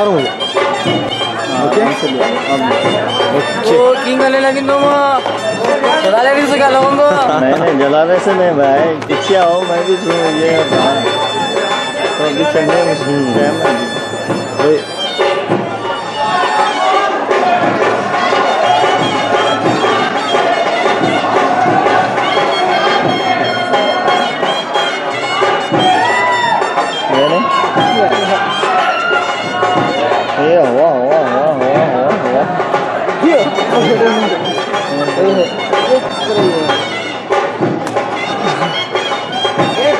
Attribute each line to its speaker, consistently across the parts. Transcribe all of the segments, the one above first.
Speaker 1: baru. Oke.
Speaker 2: वो king आने लगी तो जला लेने से क्या लोगों
Speaker 1: नहीं जलाने से नहीं भाई, पीछे आओ, मैं भी ये तो अभी चलने में टाइम है।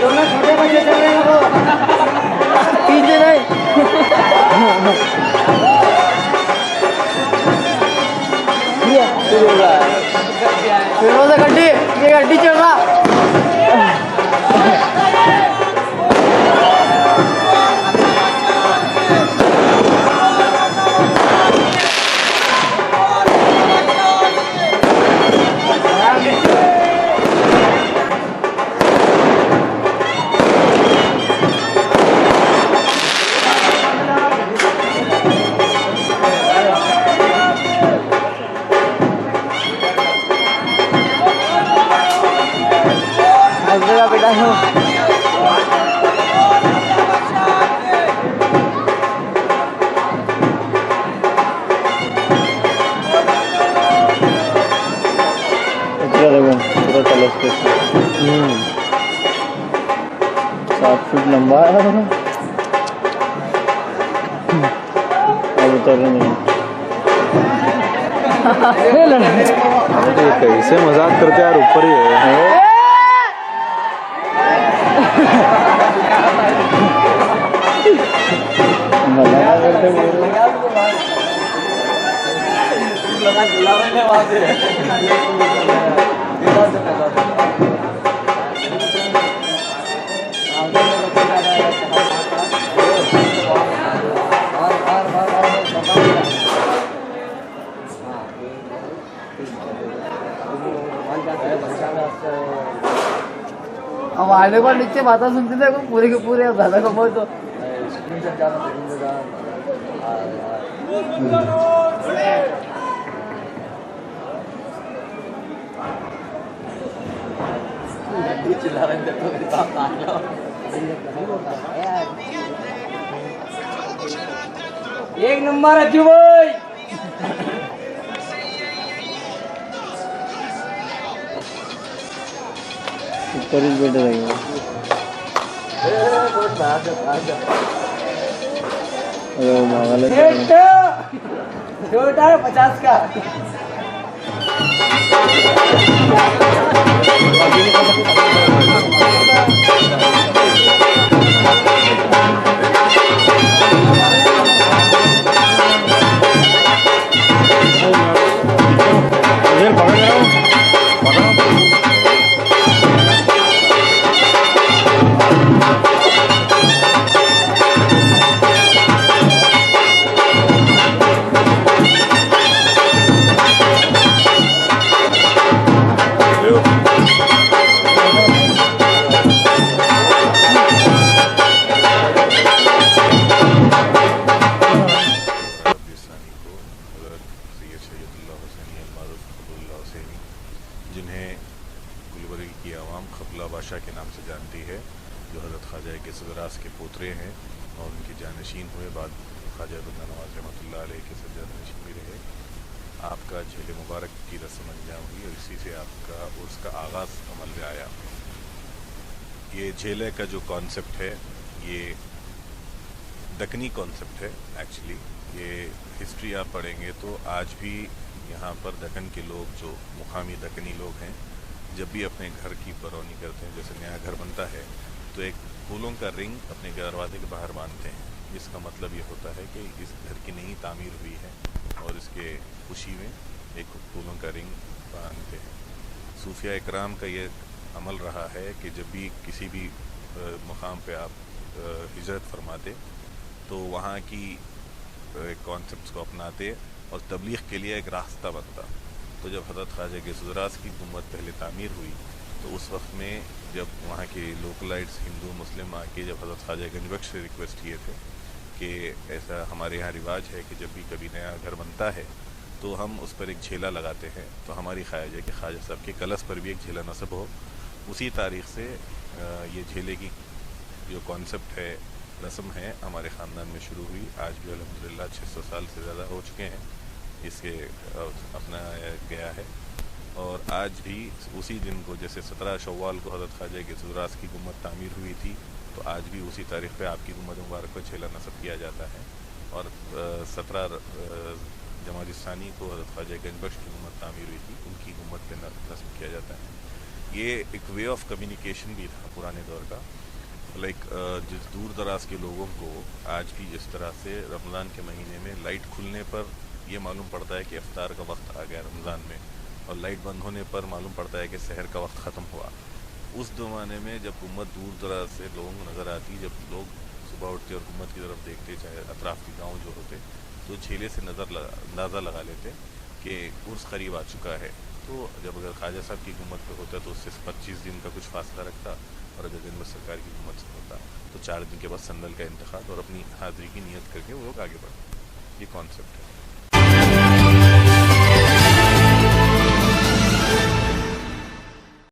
Speaker 2: दोनों छोटे बच्चे चल रहे हैं वो पीछे नहीं फिर से गड्डी ये गड्डी चल रहा बेटा पूरा कलर 7 फीट लंबा है अब उतर नहीं
Speaker 3: कैसे मजाक करते यार, ऊपर ही है।
Speaker 2: अब आने पर नीचे बात सुनते थे पूरे के पूरे दादा को बहुत तो एक नंबर अज्जू भाई
Speaker 1: ऊपर ही बैठे रहेंगे।
Speaker 2: छोटा है 50 का
Speaker 4: जिन्हें गुलबर्गी की आवाम खबला बादशाह के नाम से जानती है, जो हज़रत ख्वाजा के सदरास के पोतरे हैं और उनकी जानशीन हुए, बाद ख्वाजा बंदा नवाज रहमतुल्लाह अलैह के जानशीन भी रहे। आपका झेले मुबारक की रस्म अंजाम हुई और इसी से आपका उर्स का आगाज़ अमल में आया। ये झेले का जो कॉन्सेप्ट है ये दक्कनी कॉन्सेप्ट है। एक्चुअली ये हिस्ट्री आप पढ़ेंगे तो आज भी यहाँ पर दक्कन के लोग जो मुकामी दक्कनी लोग हैं, जब भी अपने घर की बरौनी करते हैं, जैसे नया घर बनता है तो एक फूलों का रिंग अपने दरवाजे के बाहर बांधते हैं। इसका मतलब ये होता है कि इस घर की नई तामीर हुई है और इसके खुशी में एक फूलों का रिंग बांधते हैं। सूफिया इकराम का ये अमल रहा है कि जब भी किसी भी मुकाम पे आप हिजरत फरमाते तो वहाँ की कॉन्सेप्ट्स को अपनाते और तबलीग के लिए एक रास्ता बनता। तो जब हज़रत ख्वाजा के सदरास की हुकूमत पहले तामीर हुई तो उस वक्त में जब वहाँ के लोकलाइट्स हिंदू मुस्लिम आके जब हज़रत ख्वाजा गंज बख्श से रिक्वेस्ट किए थे कि ऐसा हमारे यहाँ रिवाज है कि जब भी कभी नया घर बनता है तो हम उस पर एक झेला लगाते हैं। तो हमारी ख्वाहिश है कि ख्वाजा साहब के कलश पर भी एक झेला नस्ब हो। उसी तारीख से ये झेले की जो कॉन्सेप्ट है, रस्म है, हमारे ख़ानदान में शुरू हुई। आज भी अल्हम्दुलिल्लाह 600 साल से ज़्यादा हो चुके हैं इसके अपनाया गया है। और आज भी उसी दिन को, जैसे 17 शव्वाल को हज़रत ख्वाजा ग़ियासुद्दौला की गुम्बद तामीर हुई थी, तो आज भी उसी तारीख़ पे आपकी गुम्बद मुबारक पर झेला नस्ब किया जाता है। और 17 जमादी सानी को हज़रत ख्वाजा गंजबख्श की गुम्बद तामीर हुई थी, उनकी गुम्बद पे नस्ब किया जाता है। ये एक वे ऑफ कम्युनिकेशन भी था पुराने दौर का। जिस दूर दराज के लोगों को आज भी जिस तरह से रमज़ान के महीने में लाइट खुलने पर ये मालूम पड़ता है कि इफ्तार का वक्त आ गया रमज़ान में, और लाइट बंद होने पर मालूम पड़ता है कि सहर का वक्त ख़त्म हुआ। उस ज़माने में जब गुम्बद दूर दराज से लोगों को नज़र आती, जब लोग सुबह उठते और गुम्बद की तरफ देखते, चाहे अतराफ़ के गाँव जो होते, तो झेले से अंदाज़ा लगा लेते कि उर्स करीब आ चुका है। तो जब अगर ख्वाजा साहब की गुम्बद पे होता तो उससे 25 दिन का कुछ फासला रखता, और अगर गंजबख्श सरकार की गुम्बद से होता तो 4 दिन के बाद संदल का इंतखाब और अपनी हाज़िरी की नीयत करके वो लोग आगे बढ़ते। ये कॉन्सेप्ट है।